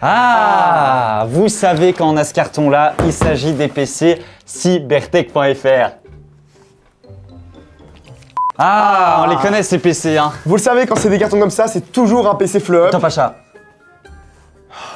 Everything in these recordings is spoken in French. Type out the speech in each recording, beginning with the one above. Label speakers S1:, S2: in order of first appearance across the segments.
S1: Ah, vous savez quand on a ce carton-là, il s'agit des PC cybertech.fr. Ah, on les connaît ces PC, hein.
S2: Vous le savez, quand c'est des cartons comme ça, c'est toujours un PC flop.
S1: Attends, Pacha.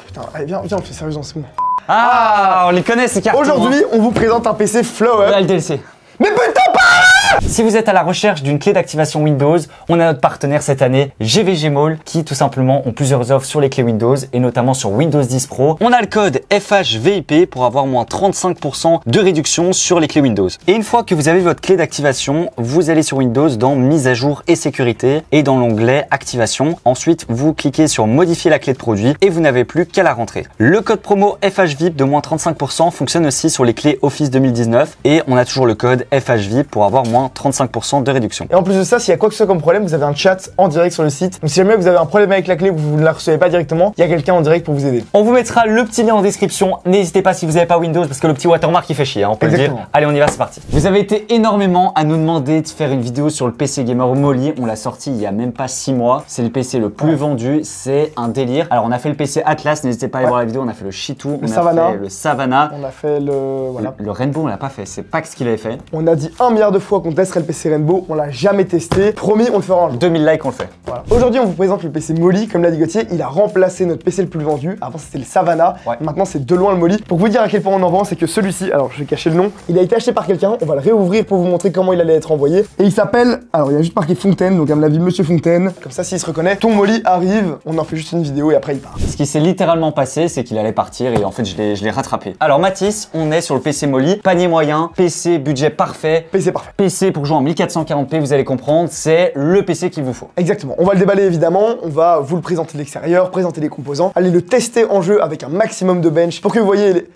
S2: Putain, allez, viens, on fait sérieusement, c'est bon.
S1: Ah, on les connaît ces cartons.
S2: Aujourd'hui, on vous présente un PC flop.
S1: Là, le DLC.
S2: Mais putain, pas!
S1: Si vous êtes à la recherche d'une clé d'activation Windows, on a notre partenaire cette année, GVG Mall, qui tout simplement ont plusieurs offres sur les clés Windows et notamment sur Windows 10 Pro. On a le code FHVIP pour avoir moins 35% de réduction sur les clés Windows. Et une fois que vous avez votre clé d'activation, vous allez sur Windows dans Mise à jour et sécurité et dans l'onglet Activation. Ensuite, vous cliquez sur Modifier la clé de produit et vous n'avez plus qu'à la rentrer. Le code promo FHVIP de moins 35% fonctionne aussi sur les clés Office 2019 et on a toujours le code FHVIP pour avoir moins 35% de réduction.
S2: Et en plus de ça, s'il y a quoi que ce soit comme problème, vous avez un chat en direct sur le site. Donc si jamais vous avez un problème avec la clé ou vous ne la recevez pas directement, il y a quelqu'un en direct pour vous aider.
S1: On vous mettra le petit lien en description. N'hésitez pas si vous n'avez pas Windows parce que le petit watermark il fait chier, hein, on peut le dire. Allez, on y va, c'est parti. Vous avez été énormément à nous demander de faire une vidéo sur le PC Gamer Molly. On l'a sorti il y a même pas 6 mois. C'est le PC le plus vendu, c'est un délire. Alors on a fait le PC Atlas, n'hésitez pas à aller voir la vidéo. On a fait le Shitou, on a fait le Savannah.
S2: On a fait
S1: le Rainbow, on l'a pas fait. C'est Pax qui l'avait fait.
S2: On a dit 1 milliard de fois qu'on testerait le PC Rainbow, on l'a jamais testé. Promis, on le fera un jour.
S1: 2000 likes, on le fait.
S2: Voilà. Aujourd'hui, on vous présente le PC Molly. Comme l'a dit Gauthier, il a remplacé notre PC le plus vendu. Avant, c'était le Savannah. Maintenant, c'est de loin le Molly. Pour vous dire à quel point on en vend, c'est que celui-ci, alors je vais cacher le nom, il a été acheté par quelqu'un. On va le réouvrir pour vous montrer comment il allait être envoyé. Et il s'appelle, alors il y a juste marqué Fontaine, donc à mon avis, Monsieur Fontaine. Comme ça, s'il se reconnaît, ton Molly arrive. On en fait juste une vidéo et après, il part.
S1: Ce qui s'est littéralement passé, c'est qu'il allait partir et en fait, je l'ai rattrapé. Alors, Mathis, on est sur le PC Molly. Panier moyen, PC budget parfait.
S2: PC parfait.
S1: PC pour jouer en 1440p, vous allez comprendre, c'est le PC qu'il vous faut.
S2: Exactement. On va le déballer évidemment, on va vous le présenter de l'extérieur, présenter les composants, aller le tester en jeu avec un maximum de bench pour que vous voyez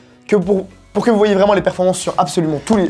S2: pour que vous voyez vraiment les performances sur absolument tous les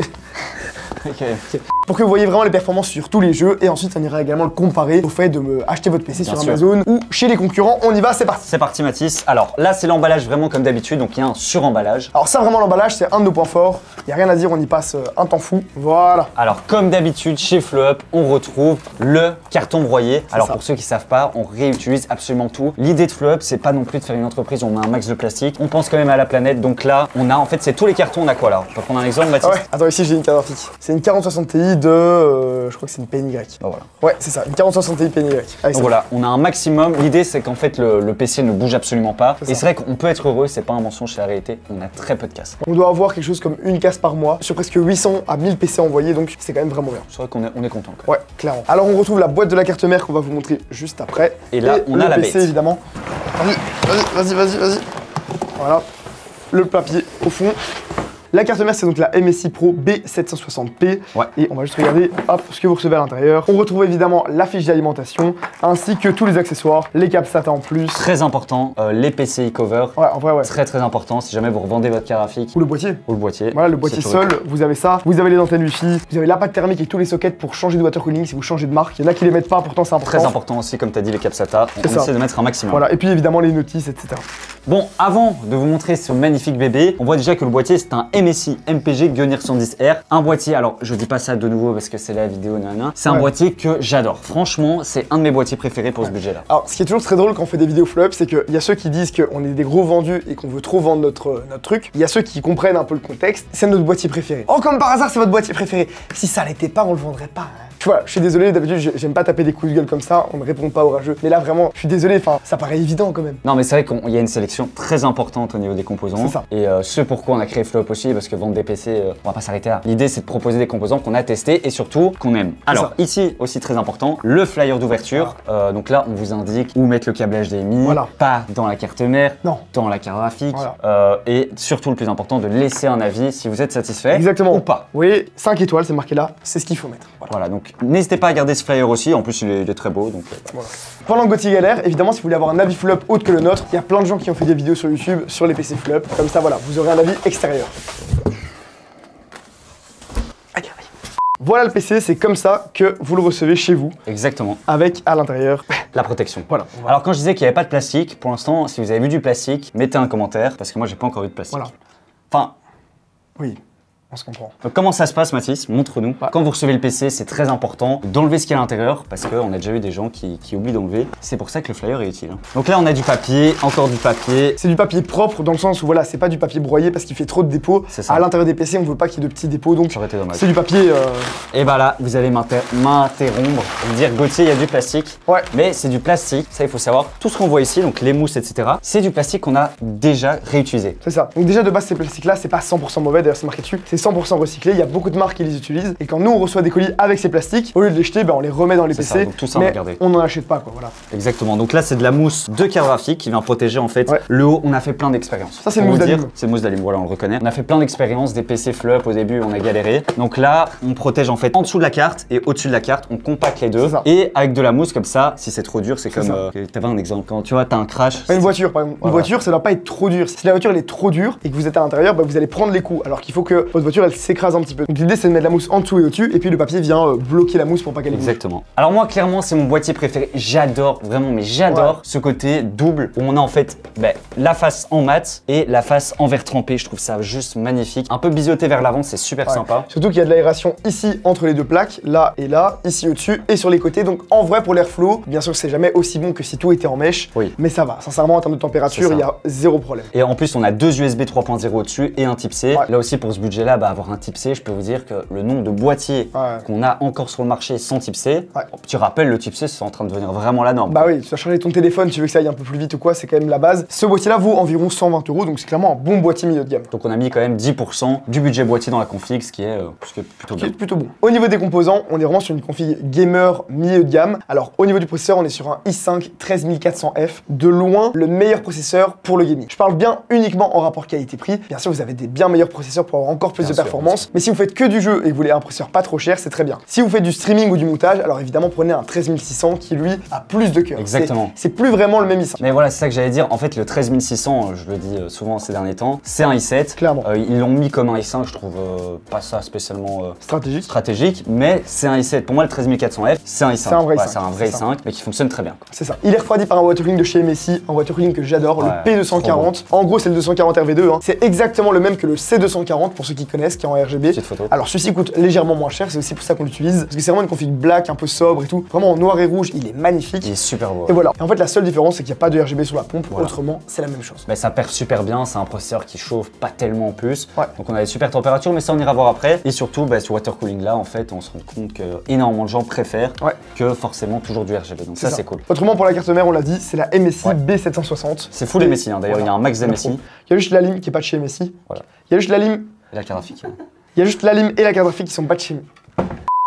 S2: pour que vous voyez vraiment les performances sur tous les jeux et ensuite on ira également le comparer au fait de acheter votre PC sur Amazon ou chez les concurrents. On y va, c'est parti.
S1: C'est parti Mathis. Alors là c'est l'emballage vraiment comme d'habitude, donc il y a un suremballage.
S2: Alors ça vraiment l'emballage c'est un de nos points forts, il n'y a rien à dire, on y passe un temps fou. Voilà.
S1: Alors comme d'habitude chez Flop, on retrouve le carton broyé. Alors pour ceux qui savent pas, on réutilise absolument tout. L'idée de Flop c'est pas non plus de faire une entreprise où on met un max de plastique, on pense quand même à la planète, donc là on a en fait c'est tous les cartons, on a quoi là? On peut prendre un exemple Mathis?
S2: Ouais, attends ici j'ai une carte graphique. C'est une 4060 Ti de, je crois que c'est une PNY.
S1: Oh, voilà.
S2: Ouais, c'est ça, une 4060 Ti PNY.
S1: Donc voilà, on a un maximum. L'idée, c'est qu'en fait, le PC ne bouge absolument pas. Et c'est vrai qu'on peut être heureux, c'est pas un mensonge, c'est la réalité. On a très peu de casses.
S2: On doit avoir quelque chose comme une casse par mois sur presque 800 à 1000 PC envoyés, donc c'est quand même vraiment bien.
S1: C'est vrai qu'on est content.
S2: Ouais, clairement. Alors, on retrouve la boîte de la carte mère qu'on va vous montrer juste après.
S1: Et là, on a la
S2: PC,
S1: bête.
S2: Évidemment. Vas-y. Voilà. Le papier au fond. La carte mère, c'est donc la MSI Pro B760p. Ouais. Et on va juste regarder hop, ce que vous recevez à l'intérieur. On retrouve évidemment la fiche d'alimentation, ainsi que tous les accessoires, les câbles SATA en plus.
S1: Très important, les PCI cover.
S2: Ouais, en vrai, ouais.
S1: Très important si jamais vous revendez votre carte graphique.
S2: Ou le boîtier. Voilà, le boîtier seul, vous avez ça. Vous avez les antennes Wi-Fi, vous avez la pâte thermique et tous les sockets pour changer de water cooling si vous changez de marque. Il y en a qui les mettent pas, pourtant c'est important.
S1: Très important aussi, comme tu as dit, les câbles SATA. On essaie de mettre un maximum.
S2: Voilà, et puis évidemment les notices, etc.
S1: Bon, avant de vous montrer ce magnifique bébé, on voit déjà que le boîtier c'est un MSI MPG Gunir 110R. Un boîtier, alors je dis pas ça de nouveau parce que c'est la vidéo, nanana. C'est un boîtier que j'adore. Franchement, c'est un de mes boîtiers préférés pour ce budget-là. Alors, ce qui est toujours très drôle quand on fait des vidéos flop, c'est qu'il y a ceux qui disent qu'on est des gros vendus et qu'on veut trop vendre notre truc. Il y a ceux qui comprennent un peu le contexte. C'est notre boîtier préféré. Oh, comme par hasard, c'est votre boîtier préféré. Si ça l'était pas, on le vendrait pas. Hein. Tu vois, je suis désolé, d'habitude, j'aime pas taper des coups de gueule comme ça, on ne répond pas au rageux. Mais là, vraiment, je suis désolé, enfin, ça paraît évident quand même. Non, mais c'est vrai qu'il y a une sélection très importante au niveau des composants. C'est ça. Et ce pourquoi on a créé Flop aussi, parce que vendre des PC, on va pas s'arrêter là. L'idée, c'est de proposer des composants qu'on a testés et surtout qu'on aime. Alors, ici, aussi très important, le flyer d'ouverture. Donc là, on vous indique où mettre le câble HDMI, pas dans la carte mère, dans la carte graphique. Et surtout, le plus important, de laisser un avis si vous êtes satisfait ou pas.
S2: Oui, 5 étoiles, c'est marqué là, c'est ce qu'il faut mettre.
S1: Voilà, donc n'hésitez pas à garder ce flyer aussi, en plus il est très beau. Donc,
S2: voilà. Pendant que Gauthier galère, évidemment, si vous voulez avoir un avis flop autre que le nôtre, il y a plein de gens qui ont fait des vidéos sur YouTube sur les PC flop. Comme ça, voilà, vous aurez un avis extérieur. Voilà le PC, c'est comme ça que vous le recevez chez vous.
S1: Exactement.
S2: Avec à l'intérieur
S1: la protection.
S2: Voilà.
S1: Alors quand je disais qu'il n'y avait pas de plastique, pour l'instant, si vous avez vu du plastique, mettez un commentaire, parce que moi j'ai pas encore vu de plastique.
S2: Voilà.
S1: Enfin...
S2: Oui. On se comprend.
S1: Donc comment ça se passe, Mathis? Montre-nous. Quand vous recevez le PC, c'est très important d'enlever ce qu'il y a à l'intérieur parce qu'on a déjà eu des gens qui oublient d'enlever. C'est pour ça que le flyer est utile. Donc là, on a du papier, encore du papier.
S2: C'est du papier propre dans le sens où voilà, c'est pas du papier broyé parce qu'il fait trop de dépôts. À l'intérieur des PC, on veut pas qu'il y ait de petits dépôts, donc c'est du papier.
S1: Et bah là, vous allez m'interrompre, vous dire Gauthier, il y a du plastique.
S2: Ouais.
S1: Mais c'est du plastique, ça il faut savoir. Tout ce qu'on voit ici, donc les mousses, etc. C'est du plastique qu'on a déjà réutilisé.
S2: C'est ça. Donc déjà de base, ces plastiques-là, c'est pas 100% mauvais. D'ailleurs, c'est marqué dessus. C'est 100% recyclé. Il y a beaucoup de marques qui les utilisent. Et quand nous on reçoit des colis avec ces plastiques, au lieu de les jeter, on les remet dans les PC.
S1: Donc tout ça,
S2: mais on n'en achète pas, quoi. Voilà.
S1: Exactement. Donc là, c'est de la mousse de carte graphique qui vient protéger en fait le haut. On a fait plein d'expériences.
S2: Ça, c'est une mousse d'allume.
S1: C'est mousse d'allume. Voilà, on le reconnaît. On a fait plein d'expériences, des PC flop au début, on a galéré. Donc là, on protège en fait en dessous de la carte et au-dessus de la carte, on compacte les deux. Et avec de la mousse comme ça, si c'est trop dur, c'est comme. T'avais un exemple quand tu vois, t'as un crash.
S2: Une voiture, par exemple. Une voiture, ça doit pas être trop dur. Si la voiture elle est trop dure et que vous êtes à l'intérieur, vous allez prendre les coups. Alors qu'il faut que votre voiture elle s'écrase un petit peu. Donc l'idée c'est de mettre de la mousse en dessous et au-dessus, et puis le papier vient bloquer la mousse pour pas qu'elle bouge.
S1: Exactement. Alors moi, clairement, c'est mon boîtier préféré. J'adore vraiment, mais j'adore ce côté double où on a en fait la face en mat et la face en verre trempé. Je trouve ça juste magnifique. Un peu biseauté vers l'avant, c'est super sympa.
S2: Surtout qu'il y a de l'aération ici entre les deux plaques, là et là, ici au-dessus et sur les côtés. Donc en vrai pour l'airflow, bien sûr c'est jamais aussi bon que si tout était en mèche, mais ça va. Sincèrement en termes de température, il y a zéro problème.
S1: Et en plus on a deux USB 3.0 au-dessus et un type C. Là aussi pour ce budget-là, avoir un type C, je peux vous dire que le nombre de boîtiers qu'on a encore sur le marché sans type C, tu rappelles le type C, c'est en train de devenir vraiment la norme.
S2: Bah oui, tu vas charger ton téléphone, tu veux que ça aille un peu plus vite ou quoi, c'est quand même la base. Ce boîtier-là vaut environ 120 €, donc c'est clairement un bon boîtier milieu de gamme.
S1: Donc on a mis quand même 10% du budget boîtier dans la config, ce qui est plutôt bon.
S2: Au niveau des composants, on est vraiment sur une config gamer milieu de gamme. Alors au niveau du processeur, on est sur un i5 13400F, de loin le meilleur processeur pour le gaming. Je parle bien uniquement en rapport qualité-prix. Bien sûr, vous avez des bien meilleurs processeurs pour avoir encore plus de performance, mais si vous faites que du jeu et que vous voulez un processeur pas trop cher, c'est très bien. Si vous faites du streaming ou du montage, alors évidemment prenez un 13600 qui lui a plus de cœur.
S1: Exactement.
S2: C'est plus vraiment le même i5.
S1: Mais voilà, c'est ça que j'allais dire. En fait, le 13600, je le dis souvent ces derniers temps, c'est un i7.
S2: Clairement.
S1: Ils l'ont mis comme un i5, je trouve pas ça spécialement
S2: stratégique,
S1: mais c'est un i7. Pour moi, le 13400F, c'est un i5.
S2: C'est un vrai i5.
S1: C'est un vrai i5, mais qui fonctionne très bien.
S2: C'est ça. Il est refroidi par un water cooling de chez MSI, un water cooling que j'adore, le P240. En gros, c'est le 240 RV2. C'est exactement le même que le C240 pour ceux qui connaissent, qui est en RGB. Alors, celui-ci coûte légèrement moins cher, c'est aussi pour ça qu'on l'utilise. Parce que c'est vraiment une config black, un peu sobre et tout. Vraiment en noir et rouge, il est magnifique.
S1: Il est super beau.
S2: Et voilà. Et en fait, la seule différence, c'est qu'il n'y a pas de RGB sur la pompe. Autrement, c'est la même chose.
S1: Mais ça perd super bien. C'est un processeur qui chauffe pas tellement en plus. Donc, on a des super températures, mais ça, on ira voir après. Et surtout, ce water cooling là, en fait, on se rend compte que énormément de gens préfèrent que forcément toujours du RGB. Donc, ça, c'est cool.
S2: Autrement, pour la carte mère, on l'a dit, c'est la MSI B760.
S1: C'est full MSI. D'ailleurs, il y a un max d'MSI.
S2: Il y a juste la lime qui est pas de chez MSI. Il y a juste la lime.
S1: Et la carte graphique.
S2: Il y a juste la lime et la carte graphique qui sont pas de chez nous.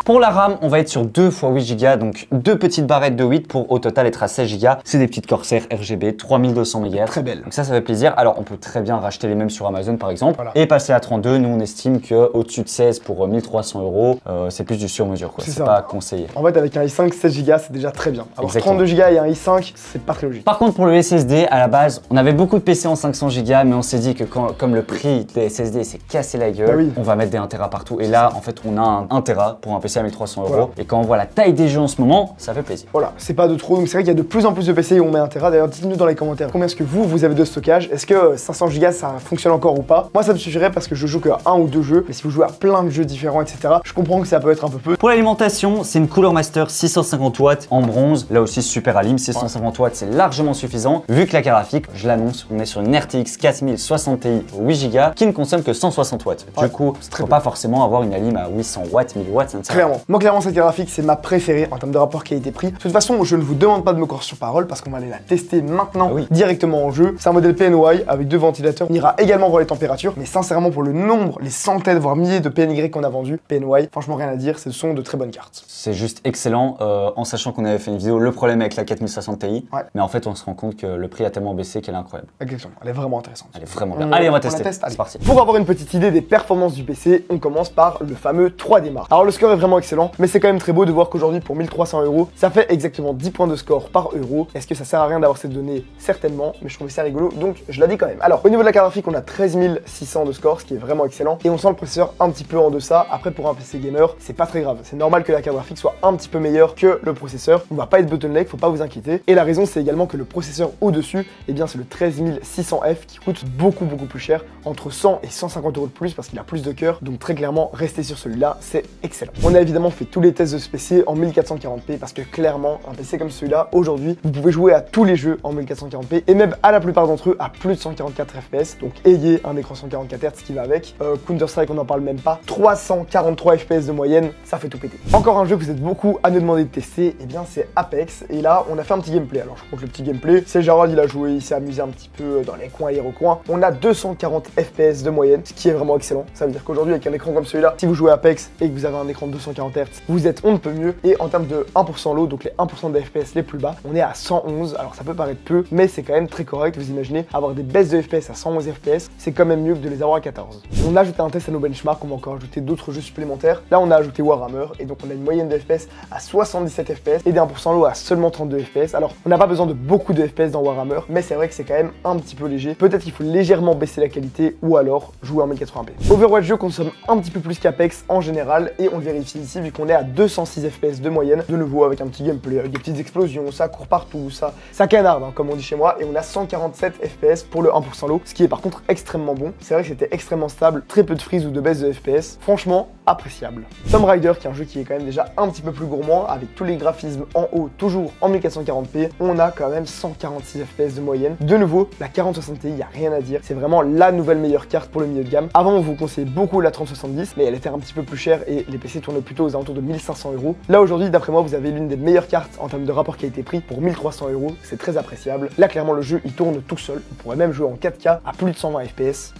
S1: Pour la RAM, on va être sur 2 x 8 Go, donc 2 petites barrettes de 8 pour au total être à 16 Go. C'est des petites Corsair RGB, 3200 MHz.
S2: Très belle.
S1: Donc ça fait plaisir. Alors on peut très bien racheter les mêmes sur Amazon par exemple et passer à 32. Nous on estime qu'au-dessus de 16 pour 1300 €, c'est plus du sur-mesure. C'est pas conseillé.
S2: En fait, avec un i5 16 Go, c'est déjà très bien. Alors 32 Go et un i5, c'est pas très logique.
S1: Par contre, pour le SSD, à la base, on avait beaucoup de PC en 500 Go, mais on s'est dit que comme le prix des SSD s'est cassé la gueule, on va mettre des 1 Tera partout. Et là, en fait, on a un 1 Tera pour un PC à 1300 €. Et quand on voit la taille des jeux en ce moment, ça fait plaisir.
S2: Voilà, c'est pas de trop. Donc c'est vrai qu'il y a de plus en plus de PC où on met 1 Tera. D'ailleurs, dites-nous dans les commentaires combien est-ce que vous avez de stockage. Est-ce que 500 Go ça fonctionne encore ou pas? Moi, ça me suffirait parce que je joue que à 1 ou 2 jeux. Mais si vous jouez à plein de jeux différents, etc., je comprends que ça peut être un peu peu.
S1: Pour l'alimentation, c'est une Cooler Master 650 watts en bronze. Là aussi, super alim. 650 watts, c'est largement suffisant. Vu que la carte graphique, je l'annonce, on est sur une RTX 4060 Ti 8 Go qui ne consomme que 160 watts. Du coup, il ne faut pas forcément avoir une alim à 800 watts, 1000 watts, ça ne sert à rien.
S2: Clairement. Moi, clairement, cette carte graphique, c'est ma préférée en termes de rapport qualité-prix. De toute façon, je ne vous demande pas de me croire sur parole parce qu'on va aller la tester maintenant directement en jeu. C'est un modèle PNY avec 2 ventilateurs. On ira également voir les températures, mais sincèrement, pour le nombre, les centaines, voire milliers de PNY qu'on a vendus, PNY, franchement, rien à dire, ce sont de très bonnes cartes.
S1: C'est juste excellent, en sachant qu'on avait fait une vidéo, le problème avec la 4060 Ti, mais en fait, on se rend compte que le prix a tellement baissé qu'elle est incroyable.
S2: Exactement, elle est vraiment intéressante.
S1: Elle est vraiment bien. Allez, on va tester.
S2: C'est parti. Pour avoir une petite idée des performances du PC, on commence par le fameux 3D Mark. Alors, le score est vraiment excellent, mais c'est quand même très beau de voir qu'aujourd'hui pour 1300 €, ça fait exactement 10 points de score par euro. Est-ce que ça sert à rien d'avoir cette donnée? Certainement, mais je trouvais ça rigolo, donc je la dis quand même. Alors au niveau de la carte graphique, on a 13 600 de score, ce qui est vraiment excellent, et on sent le processeur un petit peu en deçà. Après, pour un PC gamer, c'est pas très grave, c'est normal que la carte graphique soit un petit peu meilleure que le processeur. On va pas être bottleneck, faut pas vous inquiéter. Et la raison, c'est également que le processeur au-dessus, eh bien c'est le 13600F qui coûte beaucoup plus cher, entre 100 et 150 € de plus parce qu'il a plus de cœur. Donc très clairement, restez sur celui-là, c'est excellent. On a évidemment fait tous les tests de ce PC en 1440p parce que clairement, un PC comme celui-là, aujourd'hui, vous pouvez jouer à tous les jeux en 1440p et même à la plupart d'entre eux à plus de 144 FPS. Donc ayez un écran 144 Hz qui va avec. Counter-Strike, on n'en parle même pas. 343 FPS de moyenne, ça fait tout péter. Encore un jeu que vous êtes beaucoup à nous demander de tester, eh bien c'est Apex. Et là, on a fait un petit gameplay. Alors je compte le petit gameplay. C'est Gérald, il a joué, il s'est amusé un petit peu dans les coins et recoins. On a 240 FPS de moyenne, ce qui est vraiment excellent. Ça veut dire qu'aujourd'hui, avec un écran comme celui-là, si vous jouez Apex et que vous avez un écran de 240 Hz, vous êtes on ne peut mieux. Et en termes de 1% low, donc les 1% de FPS les plus bas, on est à 111. Alors ça peut paraître peu, mais c'est quand même très correct. Vous imaginez, avoir des baisses de FPS à 111 FPS, c'est quand même mieux que de les avoir à 14. On a ajouté un test à nos benchmarks, on va encore ajouter d'autres jeux supplémentaires. Là, on a ajouté Warhammer, et donc on a une moyenne de FPS à 77 FPS et des 1% low à seulement 32 FPS. Alors, on n'a pas besoin de beaucoup de FPS dans Warhammer, mais c'est vrai que c'est quand même un petit peu léger. Peut-être qu'il faut légèrement baisser la qualité ou alors jouer en 1080p. Overwatch jeu consomme un petit peu plus qu'Apex en général, et on le vérifie ici vu qu'on est à 206 FPS de moyenne, de nouveau avec un petit gameplay, avec des petites explosions, ça court partout, ça canarde, hein, comme on dit chez moi, et on a 147 FPS pour le 1% low, ce qui est par contre extrêmement bon. C'est vrai que c'était extrêmement stable, très peu de freeze ou de baisse de FPS, franchement appréciable. Tomb Raider, qui est un jeu qui est quand même déjà un petit peu plus gourmand, avec tous les graphismes en haut, toujours en 1440p, on a quand même 146 FPS de moyenne. De nouveau, la 4060 Ti, il n'y a rien à dire, c'est vraiment la nouvelle meilleure carte pour le milieu de gamme. Avant, on vous conseillait beaucoup la 3070, mais elle était un petit peu plus chère et les PC tournaient plutôt aux alentours de 1500 €. Là aujourd'hui, d'après moi, vous avez l'une des meilleures cartes en termes de rapport qualité-prix pour 1300 €, c'est très appréciable. Là, clairement, le jeu, il tourne tout seul. On pourrait même jouer en 4K à plus de 120 FPS.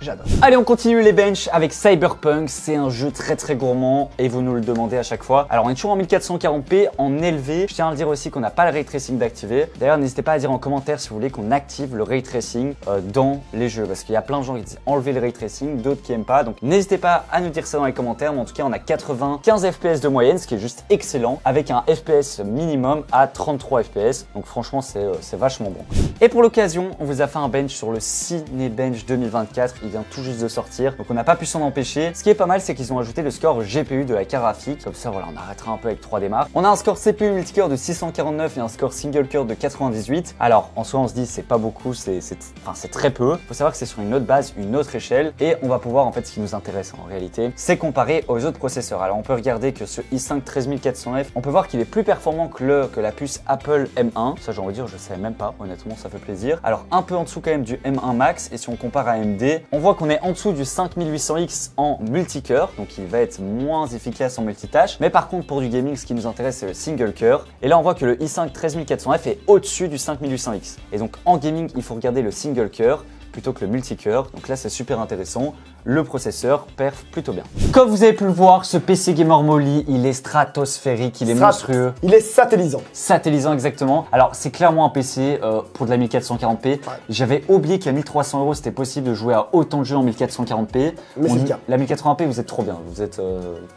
S2: J'adore.
S1: Allez, on continue les benches avec Cyberpunk. C'est un jeu très gourmand et vous nous le demandez à chaque fois. Alors, on est toujours en 1440p en élevé. Je tiens à le dire aussi qu'on n'a pas le ray tracing d'activer. D'ailleurs, n'hésitez pas à dire en commentaire si vous voulez qu'on active le ray tracing dans les jeux, parce qu'il y a plein de gens qui disent enlever le ray tracing, d'autres qui aiment pas. Donc, n'hésitez pas à nous dire ça dans les commentaires. Mais en tout cas, on a 95 FPS de moyenne, ce qui est juste excellent, avec un FPS minimum à 33 FPS. Donc, franchement, c'est vachement bon. Et pour l'occasion, on vous a fait un bench sur le Cinebench 2024. Il vient tout juste de sortir, donc on n'a pas pu s'en empêcher. Ce qui est pas mal, c'est qu'ils ont ajouté le score GPU de la carte graphique, comme ça voilà, on arrêtera un peu avec 3 démarres. On a un score CPU multicœur de 649 et un score single core de 98. Alors en soi on se dit c'est pas beaucoup, c'est très peu. Faut savoir que c'est sur une autre base, une autre échelle, et on va pouvoir en fait, ce qui nous intéresse en réalité, c'est comparer aux autres processeurs. Alors on peut regarder que ce i5 13400F, on peut voir qu'il est plus performant que la puce Apple M1. Ça j'ai envie de dire, je savais même pas, honnêtement ça fait plaisir. Alors un peu en dessous quand même du M1 Max, et si on compare à AMD, on voit qu'on est en dessous du 5800X en multicœur, donc il va être moins efficace en multitâche. Mais par contre, pour du gaming, ce qui nous intéresse, c'est le single cœur. Et là, on voit que le i5 13400F est au-dessus du 5800X. Et donc, en gaming, il faut regarder le single cœur plutôt que le multicœur. Donc là, c'est super intéressant. Le processeur perf plutôt bien. Comme vous avez pu le voir, ce PC Gamer Molly, il est stratosphérique, il est monstrueux.
S2: Il est satellisant.
S1: Satellisant, exactement. Alors, c'est clairement un PC pour de la 1440p. Ouais. J'avais oublié qu'à 1300 €, c'était possible de jouer à autant de jeux en 1440p.
S2: Mais c'est le cas.
S1: La 1080p, vous êtes trop bien. Vous êtes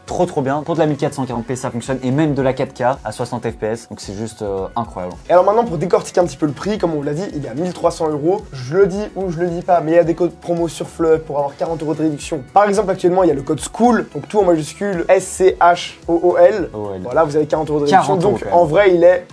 S1: trop bien. Pour de la 1440p, ça fonctionne. Et même de la 4K à 60 FPS. Donc, c'est juste incroyable.
S2: Et alors maintenant, pour décortiquer un petit peu le prix, comme on vous l'a dit, il est à 1300 €. Je le dis ou je le dis pas, mais il y a des codes promo sur Fleuve pour avoir 40 € de réduction. Par exemple, actuellement, il y a le code SCHOOL, donc tout en majuscule, SCHOOL. Voilà, vous avez 40 € de réduction. Donc en vrai, il est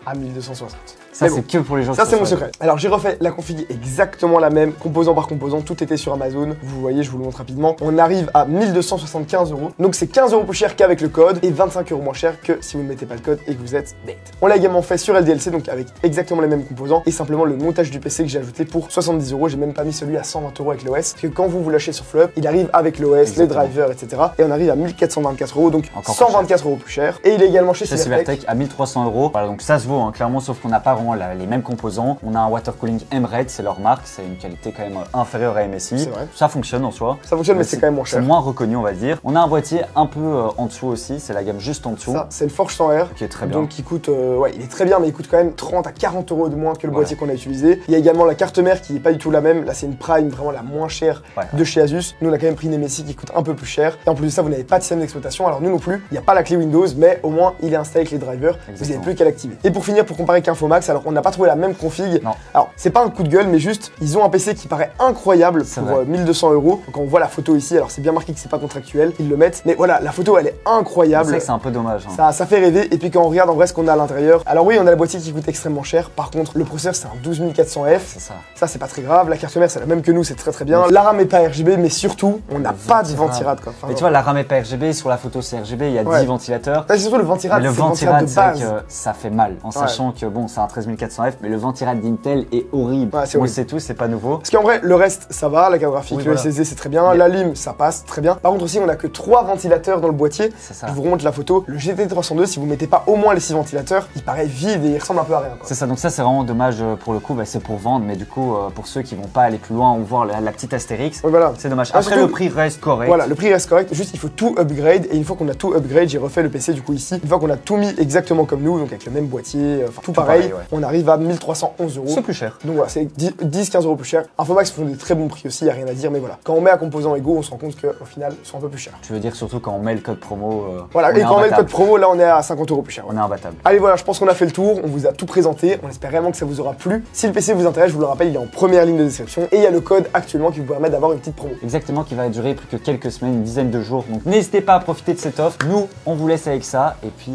S2: à 1260.
S1: Ça, c'est que pour les gens.
S2: Ça, c'est mon secret. Alors, j'ai refait la config exactement la même, composant par composant. Tout était sur Amazon. Vous voyez, je vous le montre rapidement. On arrive à 1275 €. Donc, c'est 15 € plus cher qu'avec le code et 25 € moins cher que si vous ne mettez pas le code et que vous êtes bête. On l'a également fait sur LDLC, donc avec exactement les mêmes composants et simplement le montage du PC que j'ai ajouté pour 70 €. J'ai même pas mis celui à 120 € avec l'OS. Parce que quand vous lâchez sur Fleuve, il arrive avec l'OS, les drivers, etc. Et on arrive à 1424 €, donc encore 124 € plus cher. Et il est également chez Cybertech
S1: à 1300 €. Voilà, donc ça se vaut, hein, clairement, sauf qu'on n'a pas vraiment les mêmes composants. On a un water cooling Emirates, c'est leur marque, c'est une qualité quand même inférieure à MSI.
S2: C'est vrai.
S1: Ça fonctionne en soi.
S2: Ça fonctionne, mais c'est quand même moins cher.
S1: C'est moins reconnu, on va dire. On a un boîtier un peu en dessous aussi, c'est la gamme juste en dessous.
S2: Ça, c'est le Forge 100R.
S1: Qui est très bien.
S2: Donc qui coûte, ouais, il est très bien, mais il coûte quand même 30 à 40 euros de moins que le boîtier qu'on a utilisé. Il y a également la carte mère qui est pas du tout la même. Là, c'est une Prime, vraiment la moins chère de chez Asus. Nous, on a quand même pris une MSI qui coûte un peu plus cher. Et en plus de ça, vous n'avez pas de système d'exploitation. Alors nous non plus, il n'y a pas la clé Windows, mais au moins il est installé avec les drivers. Exactement. Vous n'avez plus qu'à l'activer. Et pour finir, pour comparer avec Infomax, alors on n'a pas trouvé la même config.
S1: Non.
S2: Alors c'est pas un coup de gueule, mais juste ils ont un PC qui paraît incroyable pour 1200 euros. Donc on voit la photo ici. Alors c'est bien marqué que c'est pas contractuel, ils le mettent. Mais voilà, la photo elle est incroyable.
S1: C'est vrai que c'est un peu dommage. Hein.
S2: Ça fait rêver. Et puis quand on regarde en vrai ce qu'on a à l'intérieur, alors oui, on a le boîtier qui coûte extrêmement cher. Par contre, le processeur c'est un 12400F.
S1: C'est ça.
S2: Ça c'est pas très grave. La carte mère c'est la même que nous, c'est très bien. La RAM est pas RGB, mais surtout on n'a pas de ventirad quoi. Enfin,
S1: mais tu vois, la RAM est pas RGB, sur la photo c'est RGB, il y a 10 ventilateurs.
S2: C'est surtout le ventirad.
S1: Mais le ventirad, c'est vrai que ça fait mal. En sachant que bon, c'est un 13400F, mais le ventirad d'Intel est horrible.
S2: Ouais,
S1: on le sait tous, c'est pas nouveau.
S2: Parce qu'en vrai, le reste ça va, la carte graphique, le SSD c'est très bien, la LIM ça passe très bien. Par contre aussi, on a que 3 ventilateurs dans le boîtier.
S1: Ça.
S2: Je vous remonte la photo. Le GT302, si vous mettez pas au moins les 6 ventilateurs, il paraît vide et il ressemble un peu à rien.
S1: C'est ça, donc ça c'est vraiment dommage pour le coup, c'est pour vendre, mais du coup pour ceux qui vont pas aller plus loin ou voir la petite astérix, c'est dommage. Après surtout, le prix reste correct.
S2: Voilà, le prix reste correct, juste il faut tout upgrade et une fois qu'on a tout upgrade, j'ai refait le PC du coup ici. Une fois qu'on a tout mis exactement comme nous, donc avec le même boîtier, tout pareil, on arrive à 1311 euros.
S1: C'est plus cher.
S2: Donc voilà, c'est 10-15 euros plus cher. Infomax font des très bons prix aussi, y a rien à dire, mais voilà. Quand on met à composants égaux, on se rend compte qu'au final, ils sont un peu plus chers.
S1: Tu veux dire surtout quand on met le code promo.
S2: Voilà, et quand on met le code promo, là on est à 50 euros plus cher.
S1: On est imbattable.
S2: Allez voilà, je pense qu'on a fait le tour, on vous a tout présenté, on espère vraiment que ça vous aura plu. Si le PC vous intéresse, je vous le rappelle, il est en première ligne de description et il y a le code actuellement qui vous permet d'avoir une petite promo.
S1: Exactement, qui va durer plus que quelques semaines, une dizaine de jours. Donc n'hésitez pas à profiter de cette offre. Nous, on vous laisse avec ça et puis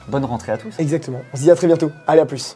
S1: bonne rentrée à tous.
S2: Exactement. On se dit à très bientôt. Allez, à plus.